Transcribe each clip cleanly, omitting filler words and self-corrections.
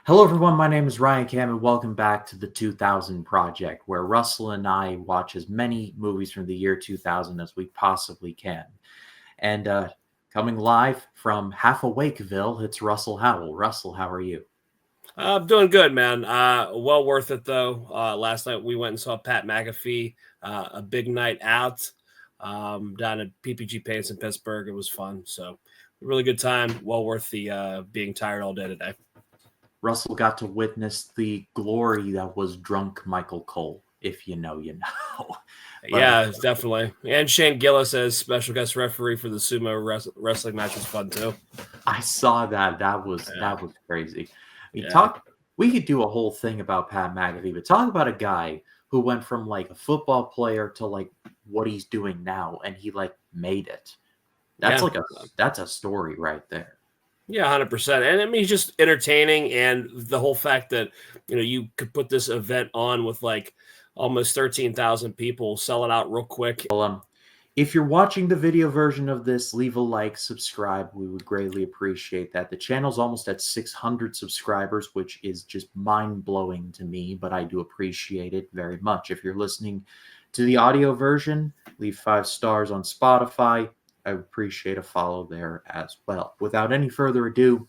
Hello, everyone. My name is Ryan Cam, and welcome back to the 2000 Project, where Russell and I watch as many movies from the year 2000 as we possibly can. And coming live from Half Awakeville, it's Russell Howell. Russell, how are you? I'm doing good, man. Well worth it though. Last night we went and saw Pat McAfee, a big night out down at PPG Paints in Pittsburgh. It was fun, so really good time. Well worth the being tired all day today. Russell got to witness the glory that was drunk Michael Cole. If you know, you know. Yeah, definitely. And Shane Gillis as special guest referee for the sumo wrestling match was fun too. I saw that. That was crazy. Yeah. We could do a whole thing about Pat McAfee, but talk about a guy who went from like a football player to like what he's doing now, and he like made it. That's a story right there. Yeah, 100%. And I mean, he's just entertaining, and the whole fact that you could put this event on with like almost 13,000 people, sell it out real quick. Well, if you're watching the video version of this, leave a like, subscribe. We would greatly appreciate that. The channel's almost at 600 subscribers, which is just mind-blowing to me, but I do appreciate it very much. If you're listening to the audio version, leave 5 stars on Spotify. I would appreciate a follow there as well. Without any further ado,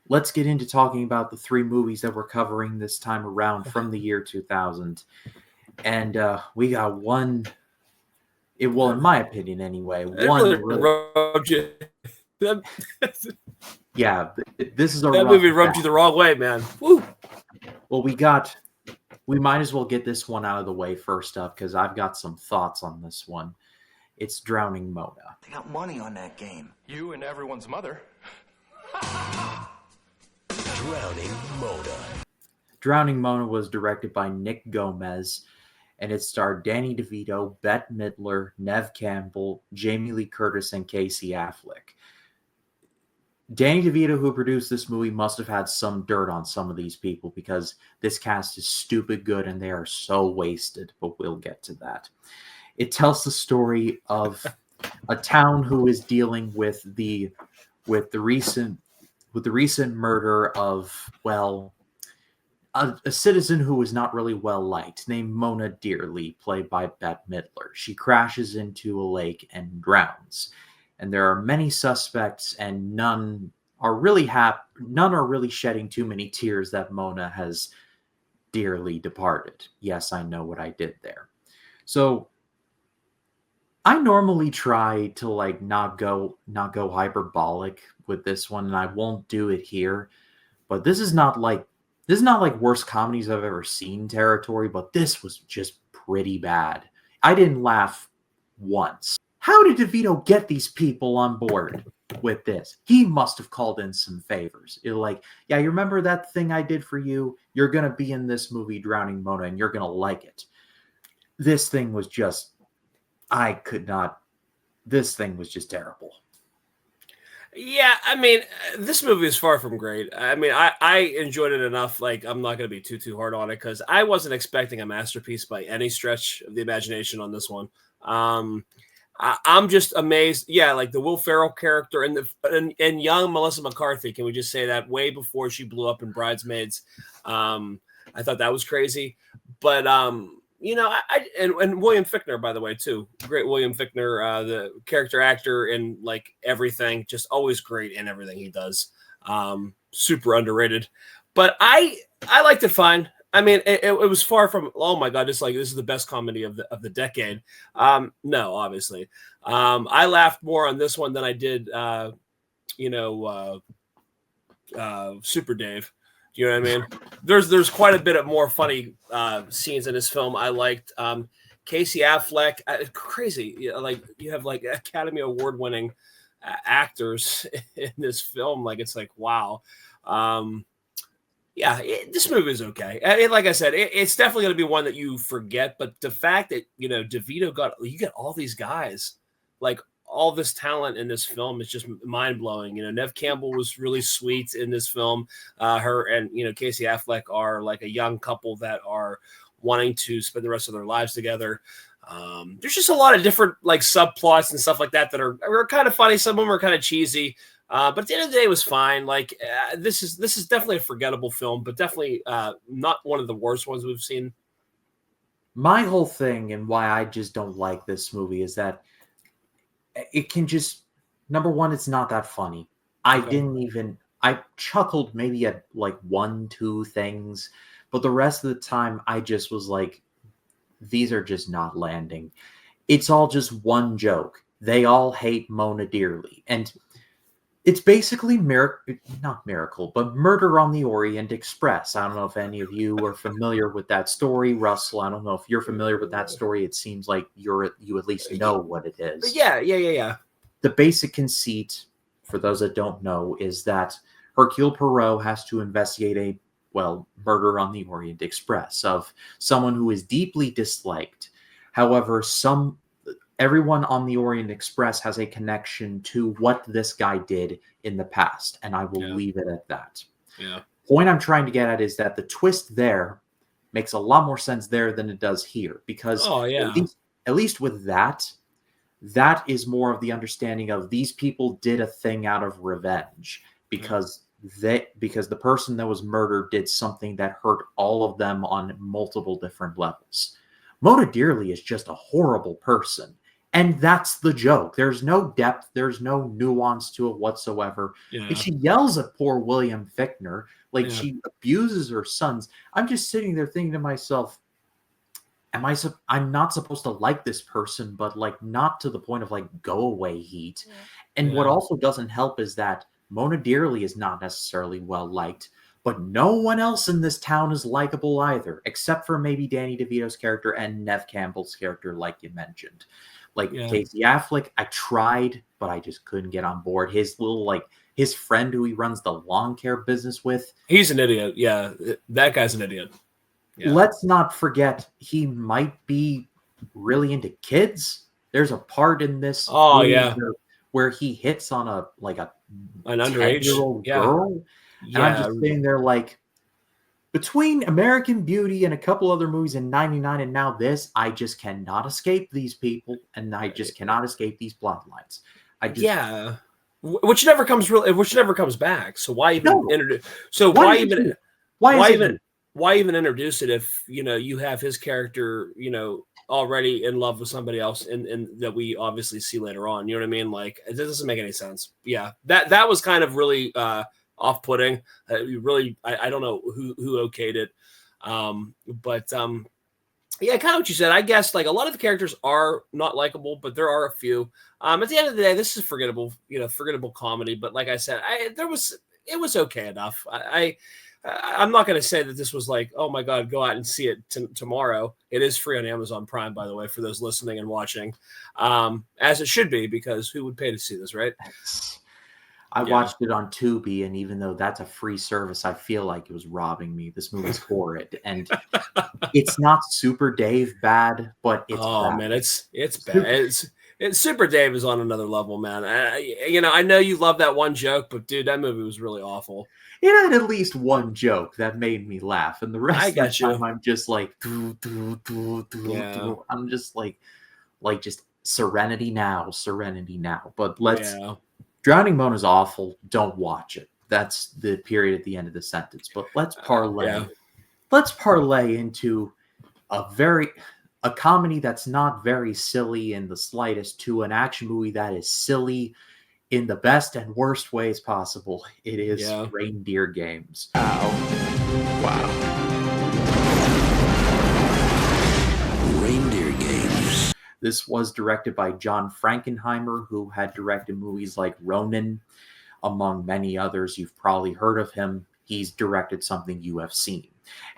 let's get into talking about the 3 movies that we're covering this time around from the year 2000. And we got one... well, in my opinion, anyway, yeah, this is that movie rubbed you the wrong way, man. Woo. Well, we might as well get this one out of the way first up because I've got some thoughts on this one. It's Drowning Mona. They got money on that game. You and everyone's mother. Drowning Mona. Drowning Mona was directed by Nick Gomez, and it starred Danny DeVito, Bette Midler, Neve Campbell, Jamie Lee Curtis, and Casey Affleck. Danny DeVito, who produced this movie, must have had some dirt on some of these people because this cast is stupid good and they are so wasted, but we'll get to that. It tells the story of a town who is dealing with the recent murder of, well, a citizen who was not really well liked, named Mona Dearly, played by Bette Midler. She crashes into a lake and drowns. And there are many suspects, and none are really shedding too many tears that Mona has dearly departed. Yes, I know what I did there. So I normally try to like not go hyperbolic with this one, and I won't do it here. But this is not like worst comedies I've ever seen territory, but this was just pretty bad. I didn't laugh once. How did DeVito get these people on board with this? He must have called in some favors. You remember that thing I did for you? You're going to be in this movie, Drowning Mona, and you're going to like it. This thing was just... This thing was just terrible. Yeah, I mean, this movie is far from great. I mean, I enjoyed it enough. Like, I'm not going to be too hard on it because I wasn't expecting a masterpiece by any stretch of the imagination on this one. I'm just amazed. Yeah, like the Will Ferrell character and young Melissa McCarthy. Can we just say that way before she blew up in Bridesmaids? I thought that was crazy, but and William Fichtner, by the way, too. Great William Fichtner, the character actor in like everything, just always great in everything he does. Super underrated, but I liked it fine. I mean, it was far from, oh my God, this is the best comedy of the decade. No, obviously. I laughed more on this one than I did, Super Dave. Do you know what I mean? There's quite a bit of more funny scenes in this film. I liked Casey Affleck. Crazy. You have like Academy Award winning actors in this film. Like, it's like, wow. This movie is okay. Like I said, it's definitely going to be one that you forget. But the fact that, DeVito you get all these guys, like all this talent in this film is just mind blowing. Neve Campbell was really sweet in this film. Her and, Casey Affleck are like a young couple that are wanting to spend the rest of their lives together. There's just a lot of different like subplots and stuff like that are kind of funny. Some of them are kind of cheesy. But at the end of the day, it was fine. Like this is definitely a forgettable film, but definitely not one of the worst ones we've seen. My whole thing and why I just don't like this movie is that it can just, number one, it's not that funny. Okay. I chuckled maybe at like one, two things, but the rest of the time I just was like, these are just not landing. It's all just one joke. They all hate Mona dearly. And it's basically not Miracle, but Murder on the Orient Express. I don't know if any of you are familiar with that story. Russell, I don't know if you're familiar with that story. It seems like you at least know what it is. Yeah. The basic conceit, for those that don't know, is that Hercule Poirot has to investigate Murder on the Orient Express of someone who is deeply disliked. However, everyone on the Orient Express has a connection to what this guy did in the past, and I will leave it at that. Yeah. Point I'm trying to get at is that the twist there makes a lot more sense there than it does here, because at least with that is more of the understanding of these people did a thing out of revenge because the person that was murdered did something that hurt all of them on multiple different levels. Mona Dearly is just a horrible person. And that's the joke. There's no depth. There's no nuance to it whatsoever. Yeah. Like, she yells at poor William Fichtner. Like, she abuses her sons. I'm just sitting there thinking to myself, I'm not supposed to like this person, but like not to the point of like go away heat. Yeah. And what also doesn't help is that Mona Dearly is not necessarily well liked, but no one else in this town is likable either, except for maybe Danny DeVito's character and Nev Campbell's character, like you mentioned. Like Casey Affleck, I tried, but I just couldn't get on board. His friend who he runs the lawn care business with. He's an idiot. Yeah, that guy's an idiot. Yeah. Let's not forget he might be really into kids. There's a part in this where he hits on an underage girl. And I'm just sitting there like, between American Beauty and a couple other movies in '99 and now this, I just cannot escape these people, and I just cannot escape these plot lines. Which never comes back. So why even introduce? So why even introduce it if you have his character already in love with somebody else and that we obviously see later on? You know what I mean? Like, it doesn't make any sense. Yeah, that was kind of really off-putting. I don't know who okayed it, but kind of what you said. I guess like a lot of the characters are not likable, but there are a few. At the end of the day, this is forgettable comedy. But like I said, it was okay enough. I'm not going to say that this was like, oh my God, go out and see it tomorrow. It is free on Amazon Prime, by the way, for those listening and watching, as it should be, because who would pay to see this, right? I watched it on Tubi, and even though that's a free service, I feel like it was robbing me. This movie's for it, and it's not Super Dave bad, but it's bad. Man, it's bad. It's Super Dave is on another level, man. I know you love that one joke, but dude, that movie was really awful. It had at least one joke that made me laugh, and the rest of the time I'm just like, I'm just like just serenity now. But Drowning Mona's awful. Don't watch it. That's the period at the end of the sentence. But let's parlay. Let's parlay into a comedy that's not very silly in the slightest to an action movie that is silly in the best and worst ways possible. It is Reindeer Games. Wow. Reindeer Games. This was directed by John Frankenheimer, who had directed movies like Ronin, among many others. You've probably heard of him. He's directed something you have seen.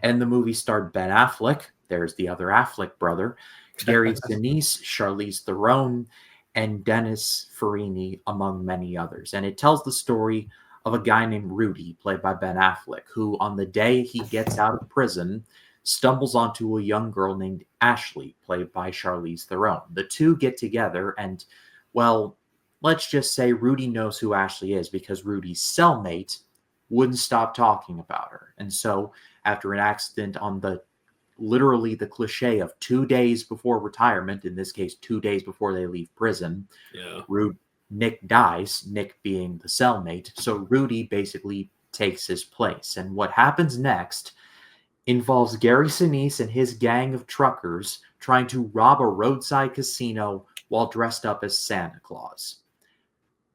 And the movie starred Ben Affleck. There's the other Affleck brother. Gary Sinise, Charlize Theron, and Dennis Farina, among many others. And it tells the story of a guy named Rudy, played by Ben Affleck, who on the day he gets out of prison stumbles onto a young girl named Ashley, played by Charlize Theron. The two get together and, let's just say Rudy knows who Ashley is because Rudy's cellmate wouldn't stop talking about her. And so after an accident on literally the cliche of 2 days before retirement, in this case, 2 days before they leave prison, Nick dies, Nick being the cellmate, so Rudy basically takes his place. And what happens next involves Gary Sinise and his gang of truckers trying to rob a roadside casino while dressed up as Santa Claus.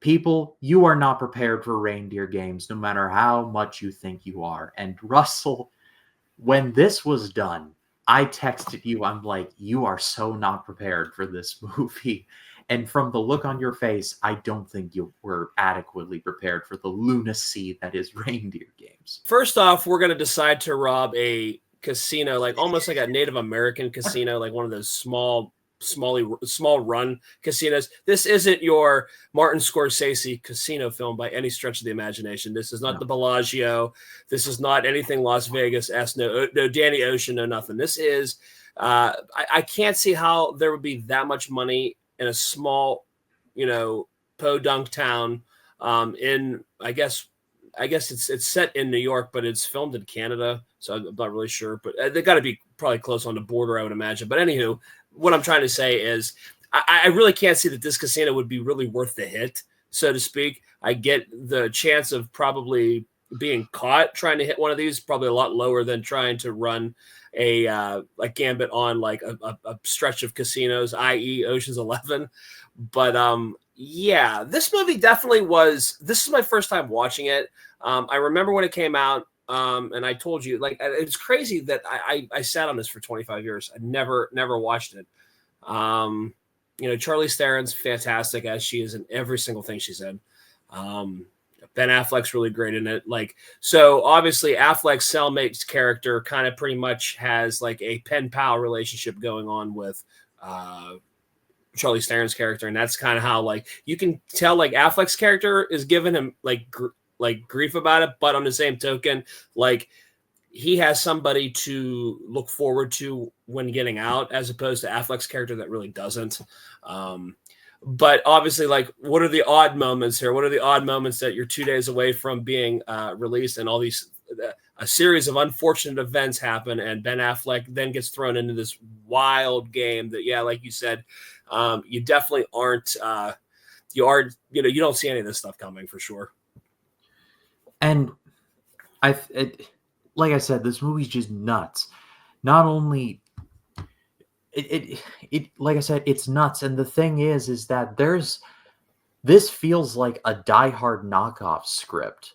People, you are not prepared for reindeer games, no matter how much you think you are. And Russell, when this was done, I texted you, I'm like, you are so not prepared for this movie. And from the look on your face, I don't think you were adequately prepared for the lunacy that is reindeer games. First off, we're going to decide to rob a casino, like almost like a Native American casino, like one of those small run casinos. This isn't your Martin Scorsese casino film by any stretch of the imagination. This is not the Bellagio. This is not anything Las Vegas-esque. No Danny Ocean, no nothing. This is, I can't see how there would be that much money in a small, podunk town in, I guess it's set in New York, but it's filmed in Canada, so I'm not really sure. But they got to be probably close on the border, I would imagine. But anywho, what I'm trying to say is I really can't see that this casino would be really worth the hit, so to speak. I get the chance of probably being caught trying to hit one of these probably a lot lower than trying to run a gambit on like a stretch of casinos, i.e. Ocean's 11. But yeah, this movie definitely was. This is my first time watching it. I remember when it came out, and I told you, like, it's crazy that I sat on this for 25 years. I never watched it. Charlize Theron's fantastic as she is in every single thing she's in. Ben Affleck's really great in it. Like, so obviously Affleck's cellmate's character kind of pretty much has like a pen pal relationship going on with Charlize Theron's character, and that's kind of how like you can tell like Affleck's character is giving him like grief about it, but on the same token, like he has somebody to look forward to when getting out, as opposed to Affleck's character that really doesn't. But obviously, like, what are the odd moments here? What are the odd moments that you're 2 days away from being released, and all these a series of unfortunate events happen, and Ben Affleck then gets thrown into this wild game that, yeah, like you said, you definitely aren't. You don't see any of this stuff coming for sure. And like I said, this movie's just nuts. Not only it like I said, it's nuts. And the thing is that this feels like a Die Hard knockoff script.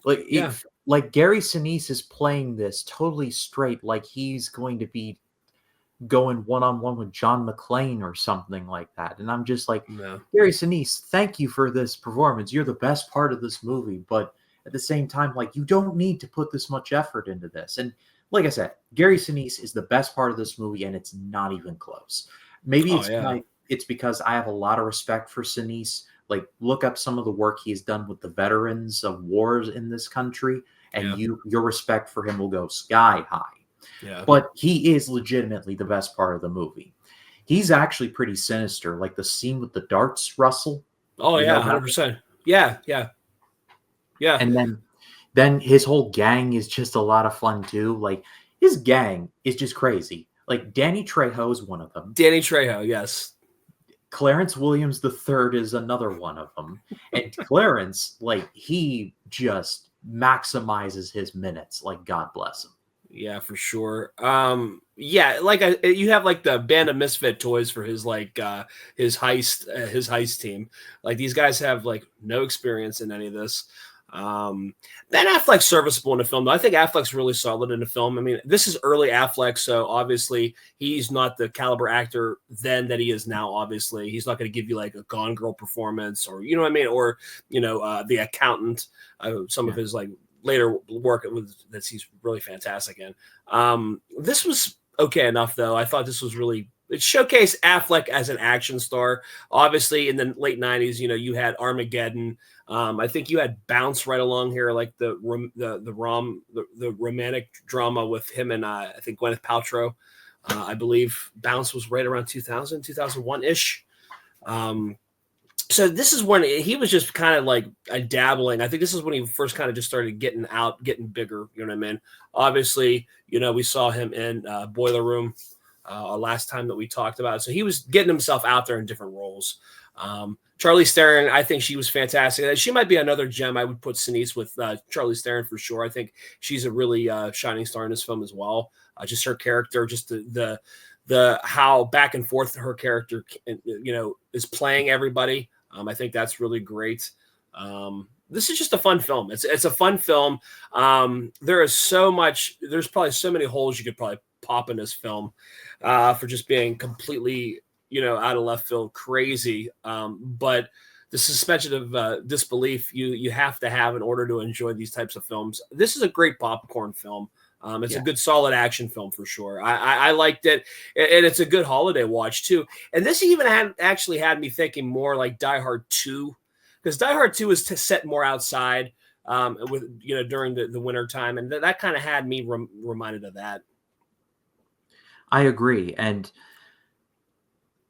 Like, yeah. Like Gary Sinise is playing this totally straight, like he's going to be going one-on-one with John McClane or something like that. And I'm just like, no. Gary Sinise, thank you for this performance. You're the best part of this movie. But at the same time, like, you don't need to put this much effort into this. And like I said, Gary Sinise is the best part of this movie, and it's not even close. Maybe it's because I have a lot of respect for Sinise. Like, look up some of the work he's done with the veterans of wars in this country, and your respect for him will go sky high. Yeah. But he is legitimately the best part of the movie. He's actually pretty sinister. Like the scene with the darts, Russell. Oh, yeah, 100%. Yeah. And then his whole gang is just a lot of fun too. Like, his gang is just crazy. Like, Danny Trejo is one of them. Danny Trejo, yes. Clarence Williams III is another one of them. And Clarence, like, he just maximizes his minutes. Like, God bless him. Yeah, for sure. Yeah, like you have like the band of misfit toys for his like his heist team. Like, these guys have like no experience in any of this. Ben Affleck's serviceable in the film, though. I think Affleck's really solid in the film. I mean, this is early Affleck, so obviously he's not the caliber actor then that he is now. Obviously, he's not going to give you like a Gone Girl performance, or you know what I mean, or The Accountant. Some of his like later work that he's really fantastic in. This was okay enough, though. I thought this was really. It showcased Affleck as an action star. Obviously, in the late 90s, you had Armageddon. I think you had Bounce right along here, like the romantic drama with him and I think Gwyneth Paltrow. I believe Bounce was right around 2000, 2001-ish. So this is when he was just kind of like dabbling. I think this is when he first kind of just started getting bigger. You know what I mean? Obviously, we saw him in Boiler Room. last time that we talked about. So he was getting himself out there in different roles. Charlize Theron, I think she was fantastic. She might be another gem. I would put Sinise with Charlize Theron for sure. I think she's a really shining star in this film as well. Just her character, just the how back and forth her character, is playing everybody. I think that's really great. This is just a fun film. It's a fun film. There is so much. There's probably so many holes you could probably pop in this film for just being completely, out of left field crazy. But the suspension of disbelief you have to have in order to enjoy these types of films. This is a great popcorn film. It's a good, solid action film for sure. I liked it, and it's a good holiday watch too. And this even actually had me thinking more like Die Hard 2, because Die Hard 2 is set more outside, with during the winter time, and that kind of had me reminded of that. I agree, and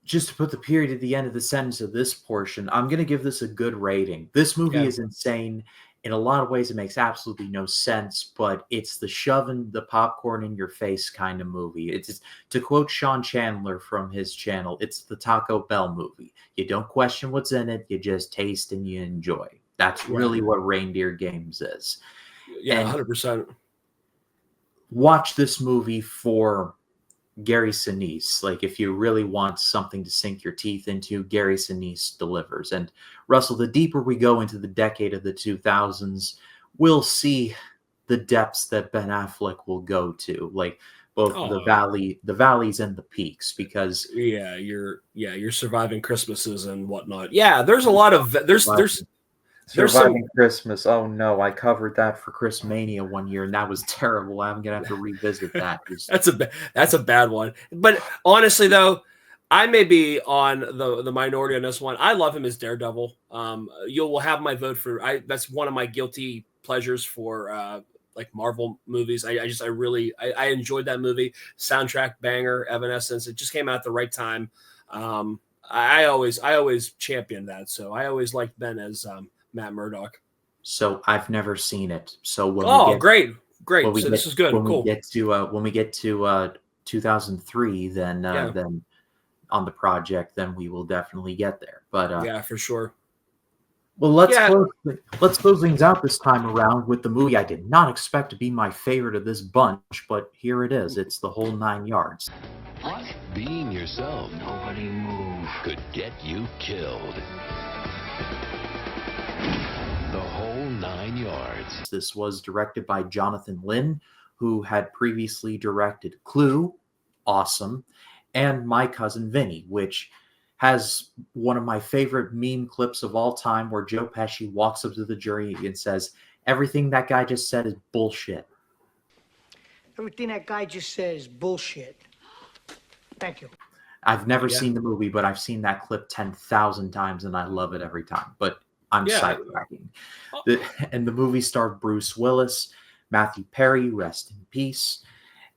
just to put the period at the end of the sentence of this portion, I'm going to give this a good rating. This movie is insane. In a lot of ways, it makes absolutely no sense, but it's the shoving the popcorn in your face kind of movie. It's, to quote Sean Chandler from his channel, it's the Taco Bell movie. You don't question what's in it, you just taste and you enjoy. That's really what Reindeer Games is. Yeah, and 100%. Watch this movie for Gary Sinise. Like, if you really want something to sink your teeth into, Gary Sinise delivers. And Russell, the deeper we go into the decade of the 2000s, we'll see the depths that Ben Affleck will go to, like both the valleys and the peaks, because you're surviving Christmases and whatnot. Yeah, there's a lot of there's Surviving Christmas. Oh no, I covered that for Christmania one year, and that was terrible. I'm gonna have to revisit that. That's a bad one. But honestly, though, I may be on the minority on this one. I love him as Daredevil. You will have my vote for. That's one of my guilty pleasures for like Marvel movies. I really enjoyed that movie. Soundtrack banger, Evanescence. It just came out at the right time. I always championed that. So I always liked Ben as Matt Murdock. So I've never seen it. So great. So this is good. Cool. When we get to 2003, then on the project, then we will definitely get there. But yeah, for sure. Well, let's close things out this time around with the movie I did not expect to be my favorite of this bunch, but here it is. It's The Whole 9 Yards. What? Being yourself, nobody move, could get you killed. The Whole 9 Yards. This was directed by Jonathan Lynn, who had previously directed Clue, awesome, and My Cousin Vinny, which has one of my favorite meme clips of all time, where Joe Pesci walks up to the jury and says, "Everything that guy just said is bullshit." Everything that guy just said is bullshit. Thank you. I've never seen the movie, but I've seen that clip 10,000 times, and I love it every time. But I'm sidetracking. And the movie starred Bruce Willis, Matthew Perry, rest in peace,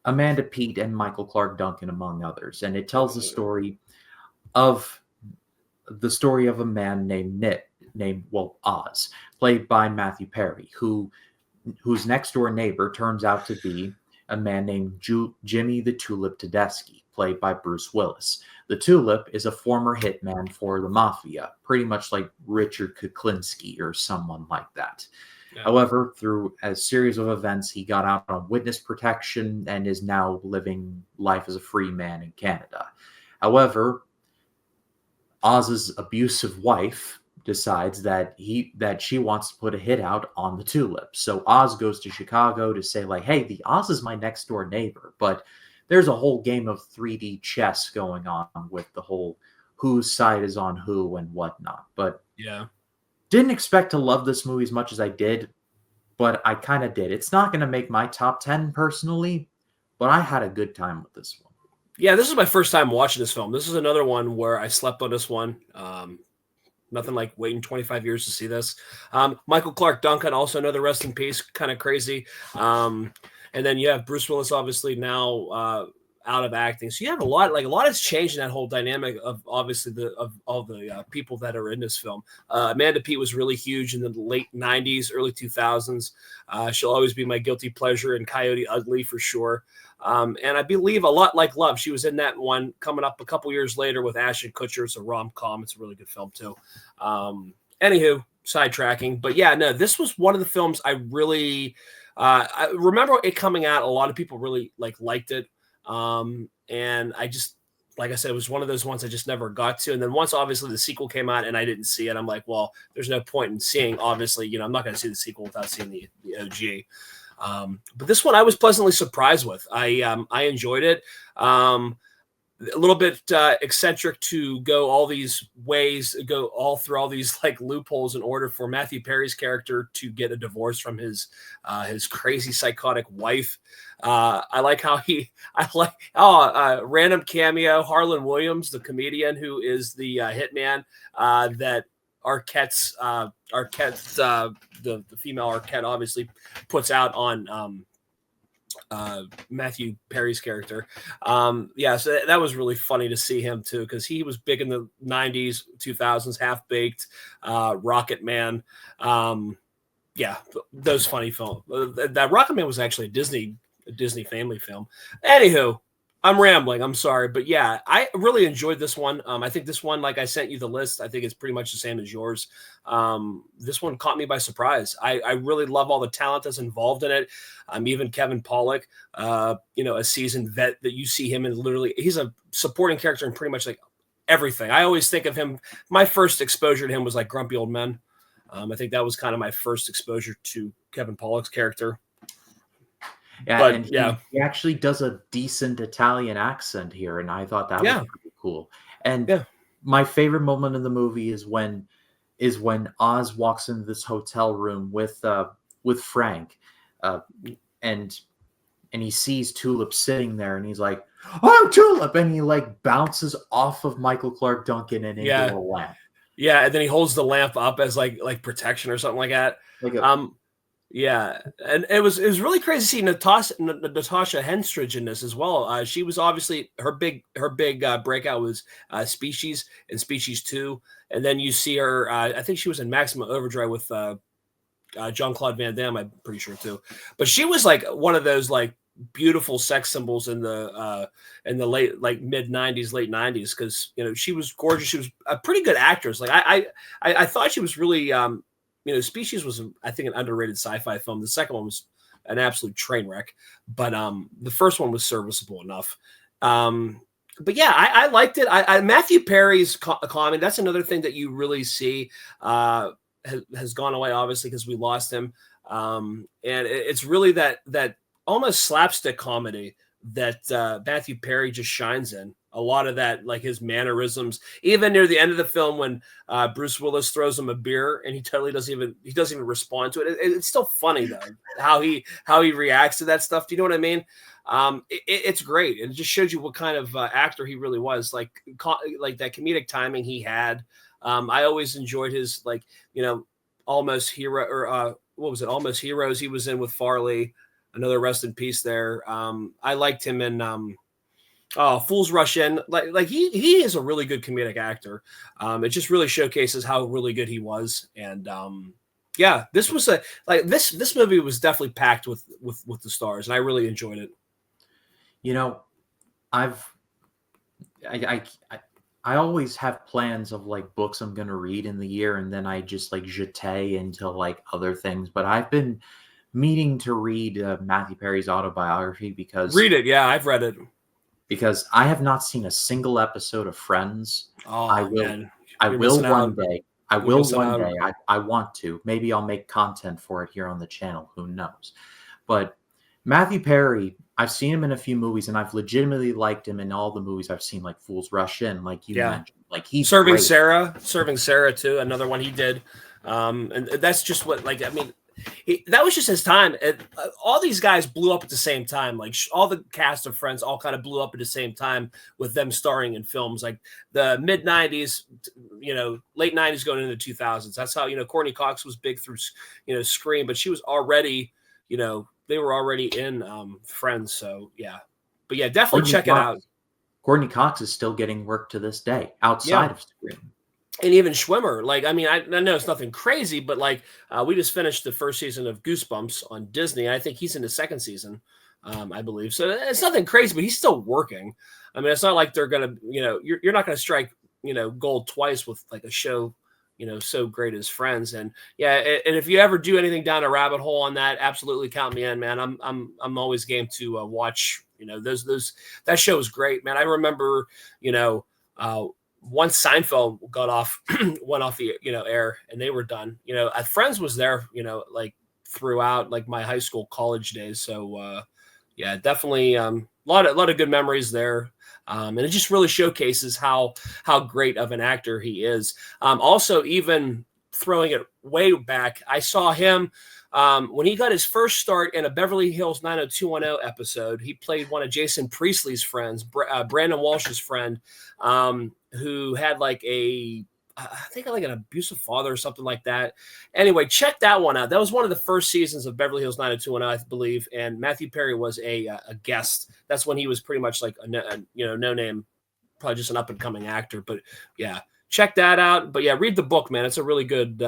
Amanda Peet, and Michael Clark Duncan, among others. And it tells the story of a man named Oz, played by Matthew Perry, whose next door neighbor turns out to be a man named Jimmy the Tulip Tedeschi, played by Bruce Willis. The Tulip is a former hitman for the mafia, pretty much like Richard Kuklinski or someone like that. Yeah. However, through a series of events, he got out on witness protection and is now living life as a free man in Canada. However, Oz's abusive wife decides that she wants to put a hit out on the Tulip. So Oz goes to Chicago to say, like, hey, the Oz is my next door neighbor, but there's a whole game of 3D chess going on with the whole whose side is on who and whatnot. But didn't expect to love this movie as much as I did, but I kind of did. It's not going to make my top 10 personally, but I had a good time with this one. Yeah, this is my first time watching this film. This is another one where I slept on this one. Nothing like waiting 25 years to see this. Michael Clark Duncan, also another rest in peace, kind of crazy. And then you have Bruce Willis, obviously now out of acting. So you have a lot has changed in that whole dynamic of obviously of all the people that are in this film. Amanda Peet was really huge in the late 90s, early 2000s. She'll always be my guilty pleasure in Coyote Ugly for sure. And I believe A Lot Like Love, she was in that one coming up a couple years later with Ashton Kutcher. It's a rom-com. It's a really good film too. Anywho, sidetracking. But yeah, no, this was one of the films I really I remember it coming out. A lot of people really liked it. And I just, like I said, it was one of those ones I just never got to. And then once obviously the sequel came out and I didn't see it, I'm like, well, there's no point in seeing, obviously, I'm not going to see the sequel without seeing the OG. But this one I was pleasantly surprised with. I enjoyed it. A little bit eccentric to go all these ways, go all through all these loopholes in order for Matthew Perry's character to get a divorce from his crazy psychotic wife. I like how random cameo, Harlan Williams, the comedian who is the hitman that Arquette's the female Arquette obviously puts out on Matthew Perry's character. So that was really funny to see him too, because he was big in the 90s, 2000s, Half Baked, Rocket Man. Those funny films. That Rocket Man was actually a Disney family film. Anywho, I'm rambling. I'm sorry. But yeah, I really enjoyed this one. I think this one, like I sent you the list, I think it's pretty much the same as yours. This one caught me by surprise. I really love all the talent that's involved in it. Even Kevin Pollak, a seasoned vet that you see him in literally, he's a supporting character in pretty much everything. I always think of him. My first exposure to him was Grumpy Old Men. I think that was kind of my first exposure to Kevin Pollak's character. Yeah, but, and he actually does a decent Italian accent here, and I thought that was pretty cool. And my favorite moment in the movie is when Oz walks into this hotel room with Frank, and he sees Tulip sitting there, and he's like, "Oh, Tulip!" and he bounces off of Michael Clark Duncan and into a lamp. Yeah, and then he holds the lamp up as like protection or something like that. Yeah, and it was really crazy to see Natasha Henstridge in this as well. She was obviously her big breakout was Species and Species 2, and then you see her. I think she was in Maximum Overdrive with Jean-Claude Van Damme. I'm pretty sure too, but she was one of those beautiful sex symbols in the late mid 90s, late 90s, because she was gorgeous. She was a pretty good actress. I thought she was really. Species was, I think, an underrated sci-fi film. The second one was an absolute train wreck, but the first one was serviceable enough. But yeah, I liked it. Matthew Perry's comedy, that's another thing that you really see has gone away, obviously, because we lost him. And it's really that almost slapstick comedy that Matthew Perry just shines in. A lot of that, his mannerisms, even near the end of the film when Bruce Willis throws him a beer and he totally doesn't even respond to it. It's still funny though how he reacts to that stuff. Do you know what I mean? It's great. It just shows you what kind of actor he really was. Like that comedic timing he had. I always enjoyed his Almost Hero, or what was it? Almost Heroes. He was in with Farley. Another rest in peace there. I liked him in Fools Rush In. He is a really good comedic actor. It just really showcases how really good he was. And this was this movie was definitely packed with the stars, and I really enjoyed it. I always have plans of books I'm gonna read in the year, and then I just jete into other things. But I've been meaning to read Matthew Perry's autobiography because read it. Yeah, I've read it. Because I have not seen a single episode of Friends. Oh, I will. Man. I will one day. I will one day. I want to. Maybe I'll make content for it here on the channel. Who knows? But Matthew Perry, I've seen him in a few movies, and I've legitimately liked him in all the movies I've seen, like Fools Rush In, like you mentioned. He's Serving great. Serving Sarah too. Another one he did. And that's just what that was just his time. All these guys blew up at the same time. All the cast of Friends all kind of blew up at the same time with them starring in films the mid 90s, late 90s going into the 2000s. That's how, Courtney Cox was big through, Scream, but she was already, they were already in Friends. So yeah, But yeah, definitely Courtney check it out. Cox, Courtney Cox is still getting work to this day Yeah. outside of Scream. And even Schwimmer, like, I mean, I know it's nothing crazy, but like, we just finished the first season of Goosebumps on Disney. I think he's in the second season, I believe. So it's nothing crazy, but he's still working. I mean, it's not like they're gonna, you're not gonna strike, gold twice with like a show, so great as Friends. And yeah, and if you ever do anything down a rabbit hole on that, absolutely count me in, man. I'm always game to watch. Those that show is great, man. I remember, once Seinfeld went off the air and they were done. Friends was there, like throughout like my high school, college days. So yeah, definitely a lot of good memories there. And it just really showcases how great of an actor he is. Also, even throwing it way back, I saw him when he got his first start in a Beverly Hills 90210 episode. He played one of Jason Priestley's friends, Brandon Walsh's friend, who had like I think like an abusive father or something like that. Anyway, check that one out. That was one of the first seasons of Beverly Hills 90210, I believe. And Matthew Perry was a guest. That's when he was pretty much like a no name, probably just an up and coming actor. But yeah, check that out. But yeah, read the book, man. It's a really good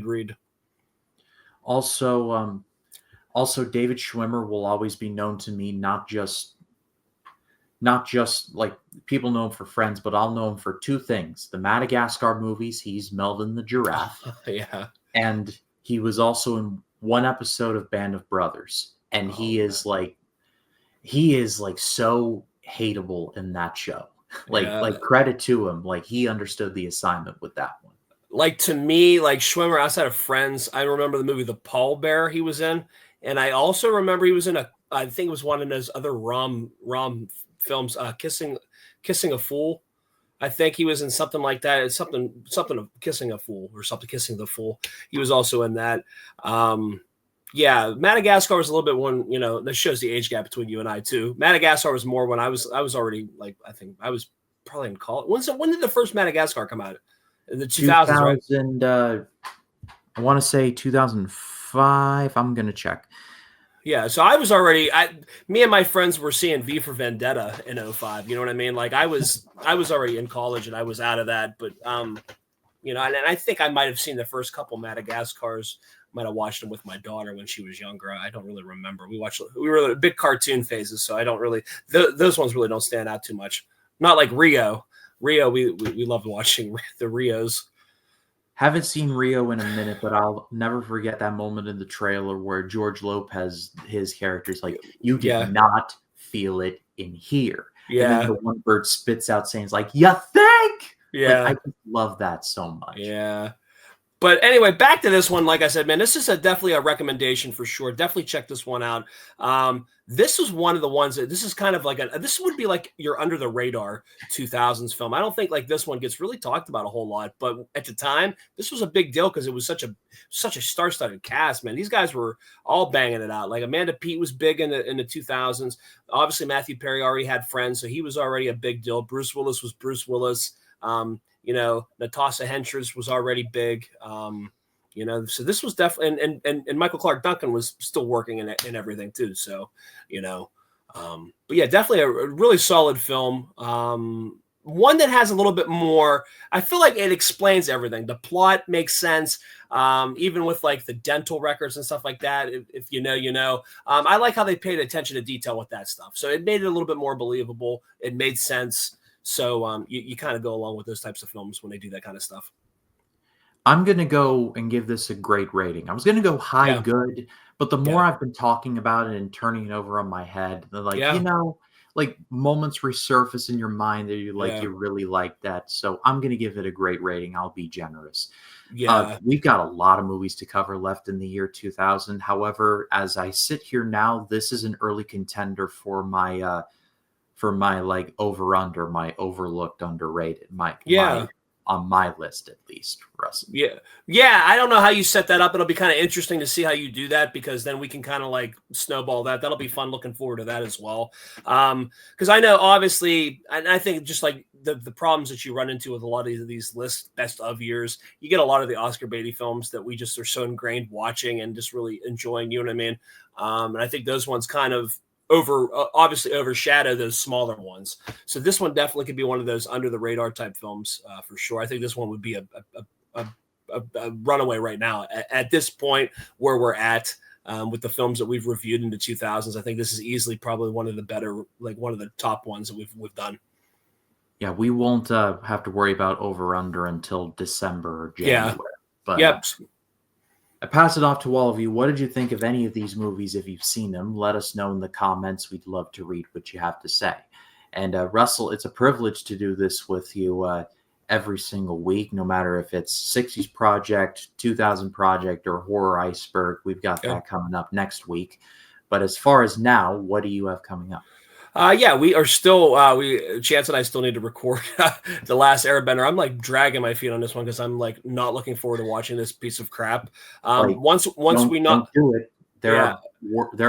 read. Also, David Schwimmer will always be known to me, not just like people know him for Friends, but I'll know him for two things: the Madagascar movies. He's Melvin the giraffe. Yeah, and he was also in one episode of Band of Brothers, and he is like so hateable in that show. Like credit to him, like he understood the assignment with that one. Like, to me, like Schwimmer outside of Friends, I remember the movie The Paul Bear he was in, and I also remember he was in I think it was one of those other rom films, Kissing a Fool. I think he was in something like that. It's something of Kissing a Fool or something, Kissing the Fool. He was also in that. Yeah, Madagascar was a little bit one, that shows the age gap between you and I too. Madagascar was more when I was already like, I think I was probably in college. When did the first Madagascar come out? In the 2000s, right? I want to say 2005. I'm going to check. Yeah, so I was already, me and my friends were seeing V for Vendetta in 2005. You know what I mean? Like I was already in college and I was out of that. But, and I think I might have seen the first couple Madagascars. Might have watched them with my daughter when she was younger. I don't really remember. We were big cartoon phases, so I don't really, those ones really don't stand out too much. Not like Rio. Rio, we loved watching the Rios. Haven't seen Rio in a minute, but I'll never forget that moment in the trailer where George Lopez, his character's like, "You did not feel it in here." Yeah. And then the one bird spits out saying, "Like, you think?" Yeah. Like, I just love that so much. Yeah. But anyway, back to this one. Like I said, man, this is definitely a recommendation for sure. Definitely check this one out. This is one of the ones that this is kind of like this would be like your under the radar 2000s film. I don't think like this one gets really talked about a whole lot, but at the time, this was a big deal because it was such a star-studded cast, man. These guys were all banging it out. Like Amanda Peet was big in the 2000s. Obviously, Matthew Perry already had Friends, so he was already a big deal. Bruce Willis was Bruce Willis. Natasha Henstridge was already big. So this was definitely, and Michael Clark Duncan was still working in it and everything too. So, but yeah, definitely a really solid film. One that has a little bit more, I feel like it explains everything. The plot makes sense. Even with like the dental records and stuff like that. If you know. I like how they paid attention to detail with that stuff. So it made it a little bit more believable. It made sense. So you kind of go along with those types of films when they do that kind of stuff. I'm going to go and give this a great rating. I was going to go high good, but the more I've been talking about it and turning it over on my head, like, like moments resurface in your mind that you like, you really like that. So I'm going to give it a great rating. I'll be generous. Yeah. We've got a lot of movies to cover left in the year 2000. However, as I sit here now, this is an early contender for my like over under, my overlooked, underrated, my on my list at least, Russell. Yeah. I don't know how you set that up. It'll be kind of interesting to see how you do that because then we can kind of like snowball that. That'll be fun. Looking forward to that as well. Because I know obviously, and I think just like the problems that you run into with a lot of these lists, best of years, you get a lot of the Oscar Beatty films that we just are so ingrained watching and just really enjoying. You know what I mean? And I think those ones kind of obviously overshadow those smaller ones. So this one definitely could be one of those under the radar type films for sure. I think this one would be a runaway right now at this point where we're at. With the films that we've reviewed in the 2000s, I think this is easily probably one of the better, like one of the top ones that we've done. Yeah, we won't have to worry about over/under until December or January. Yeah. But Yep. I pass it off to all of you. What did you think of any of these movies? If you've seen them, let us know in the comments. We'd love to read what you have to say. And Russell, it's a privilege to do this with you every single week, no matter if it's 60s Project, 2000 Project, or Horror Iceberg. We've got that coming up next week. But as far as now, what do you have coming up? Yeah, we are still. Chance and I still need to record The Last Airbender. I'm like dragging my feet on this one because I'm like not looking forward to watching this piece of crap. Once we don't do it. There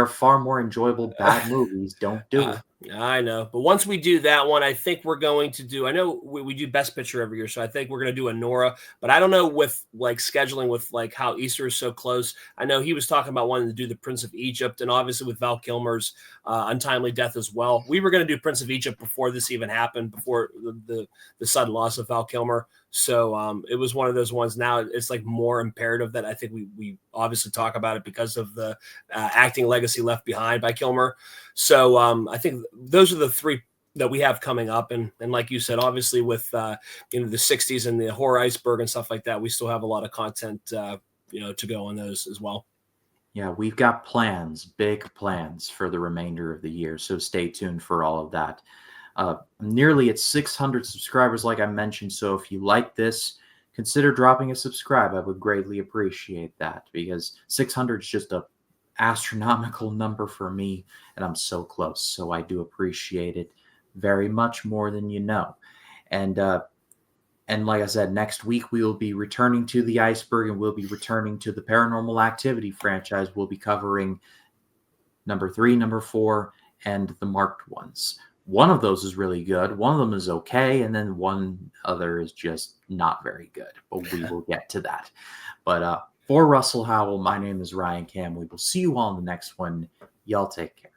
are far more enjoyable bad movies. Don't do it. I know, but once we do that one, I think we're going to do. I know we do Best Picture every year, so I think we're going to do a Nora. But I don't know with like scheduling with like how Easter is so close. I know he was talking about wanting to do the Prince of Egypt, and obviously with Val Kilmer's untimely death as well. We were going to do Prince of Egypt before this even happened, before the sudden loss of Val Kilmer. So it was one of those ones. Now it's like more imperative that I think we obviously talk about it because of the acting legacy left behind by Kilmer. So I think those are the three that we have coming up. And like you said, obviously with the 60s and the Horror Iceberg and stuff like that, we still have a lot of content to go on those as well. Yeah, we've got plans, big plans for the remainder of the year. So stay tuned for all of that. Nearly at 600 subscribers, like I mentioned. So if you like this, consider dropping a subscribe. I would greatly appreciate that because 600 is just a astronomical number for me, and I'm so close. So I do appreciate it very much more than you know. And like I said, next week we will be returning to the Iceberg, and we'll be returning to the Paranormal Activity franchise. We'll be covering number 3, number 4, and the marked ones. One of those is really good. One of them is okay. And then one other is just not very good. But we will get to that. But for Russell Howell, my name is Ryan Cam. We will see you all in the next one. Y'all take care.